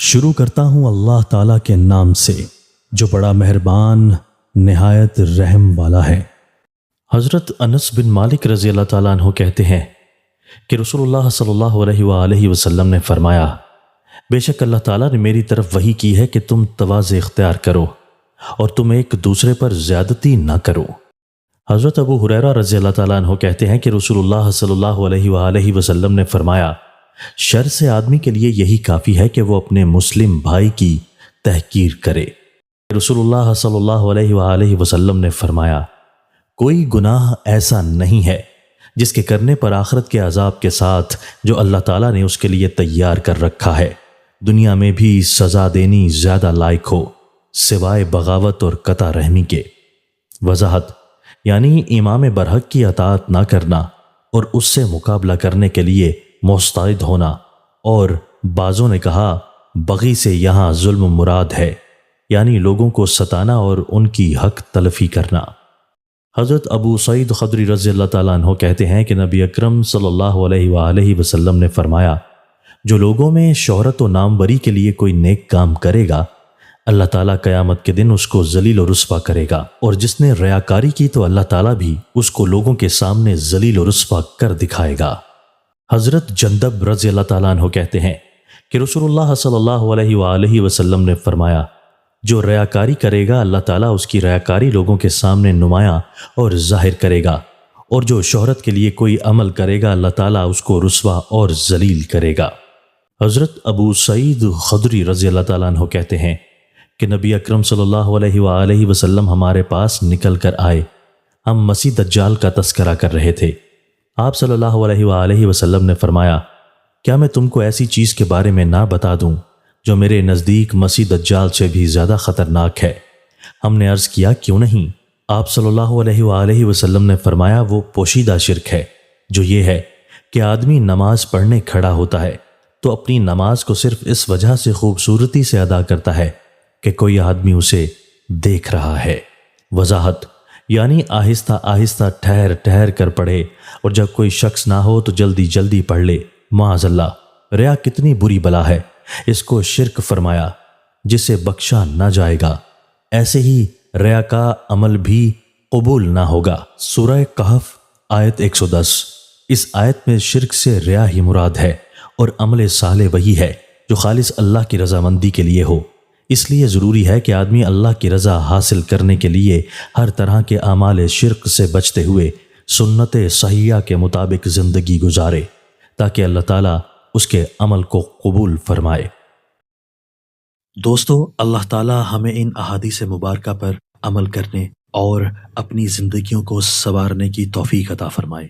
شروع کرتا ہوں اللہ تعالیٰ کے نام سے جو بڑا مہربان نہایت رحم والا ہے۔ حضرت انس بن مالک رضی اللہ تعالیٰ عنہ کہتے ہیں کہ رسول اللہ صلی اللہ علیہ وآلہ وسلم نے فرمایا، بے شک اللہ تعالیٰ نے میری طرف وحی کی ہے کہ تم تواضع اختیار کرو اور تم ایک دوسرے پر زیادتی نہ کرو۔ حضرت ابو ہریرہ رضی اللہ تعالیٰ عنہ کہتے ہیں کہ رسول اللہ صلی اللہ علیہ وآلہ وسلم نے فرمایا، شر سے آدمی کے لیے یہی کافی ہے کہ وہ اپنے مسلم بھائی کی تحقیر کرے۔ رسول اللہ صلی اللہ علیہ وآلہ وسلم نے فرمایا، کوئی گناہ ایسا نہیں ہے جس کے کرنے پر آخرت کے عذاب کے ساتھ جو اللہ تعالیٰ نے اس کے لیے تیار کر رکھا ہے دنیا میں بھی سزا دینی زیادہ لائق ہو سوائے بغاوت اور قطع رحمی کے۔ وضاحت یعنی امام برحق کی اطاعت نہ کرنا اور اس سے مقابلہ کرنے کے لیے مستعد ہونا، اور بعضوں نے کہا بغی سے یہاں ظلم مراد ہے، یعنی لوگوں کو ستانا اور ان کی حق تلفی کرنا۔ حضرت ابو سعید خدری رضی اللہ تعالیٰ عنہ کہتے ہیں کہ نبی اکرم صلی اللہ علیہ وآلہ وسلم نے فرمایا، جو لوگوں میں شہرت و ناموری کے لیے کوئی نیک کام کرے گا اللہ تعالیٰ قیامت کے دن اس کو ذلیل و رسوا کرے گا، اور جس نے ریاکاری کی تو اللہ تعالیٰ بھی اس کو لوگوں کے سامنے ذلیل و رسوا کر دکھائے گا۔ حضرت جندب رضی اللہ تعالیٰ عنہ کہتے ہیں کہ رسول اللہ صلی اللہ علیہ وآلہ وسلم نے فرمایا، جو ریاکاری کرے گا اللہ تعالیٰ اس کی ریاکاری لوگوں کے سامنے نمایاں اور ظاہر کرے گا، اور جو شہرت کے لیے کوئی عمل کرے گا اللہ تعالیٰ اس کو رسوا اور ذلیل کرے گا۔ حضرت ابو سعید خدری رضی اللہ تعالیٰ عنہ کہتے ہیں کہ نبی اکرم صلی اللہ علیہ وآلہ وسلم ہمارے پاس نکل کر آئے، ہم مسیح دجال کا تذکرہ کر رہے تھے۔ آپ صلی اللہ علیہ وآلہ وسلم نے فرمایا، کیا میں تم کو ایسی چیز کے بارے میں نہ بتا دوں جو میرے نزدیک مسیح دجال سے بھی زیادہ خطرناک ہے؟ ہم نے عرض کیا کیوں نہیں؟ آپ صلی اللہ علیہ وآلہ وسلم نے فرمایا، وہ پوشیدہ شرک ہے جو یہ ہے کہ آدمی نماز پڑھنے کھڑا ہوتا ہے تو اپنی نماز کو صرف اس وجہ سے خوبصورتی سے ادا کرتا ہے کہ کوئی آدمی اسے دیکھ رہا ہے۔ وضاحت یعنی آہستہ آہستہ ٹھہر ٹھہر کر پڑھے، اور جب کوئی شخص نہ ہو تو جلدی جلدی پڑھ لے۔ معاذ اللہ، ریا کتنی بری بلا ہے، اس کو شرک فرمایا جسے بخشا نہ جائے گا۔ ایسے ہی ریا کا عمل بھی قبول نہ ہوگا۔ سورہ کہف آیت 110۔ اس آیت میں شرک سے ریا ہی مراد ہے، اور عمل صالح وہی ہے جو خالص اللہ کی رضامندی کے لیے ہو۔ اس لیے ضروری ہے کہ آدمی اللہ کی رضا حاصل کرنے کے لیے ہر طرح کے اعمال شرک سے بچتے ہوئے سنت صحیحہ کے مطابق زندگی گزارے تاکہ اللہ تعالیٰ اس کے عمل کو قبول فرمائے۔ دوستو، اللہ تعالیٰ ہمیں ان احادیث مبارکہ پر عمل کرنے اور اپنی زندگیوں کو سنوارنے کی توفیق عطا فرمائے۔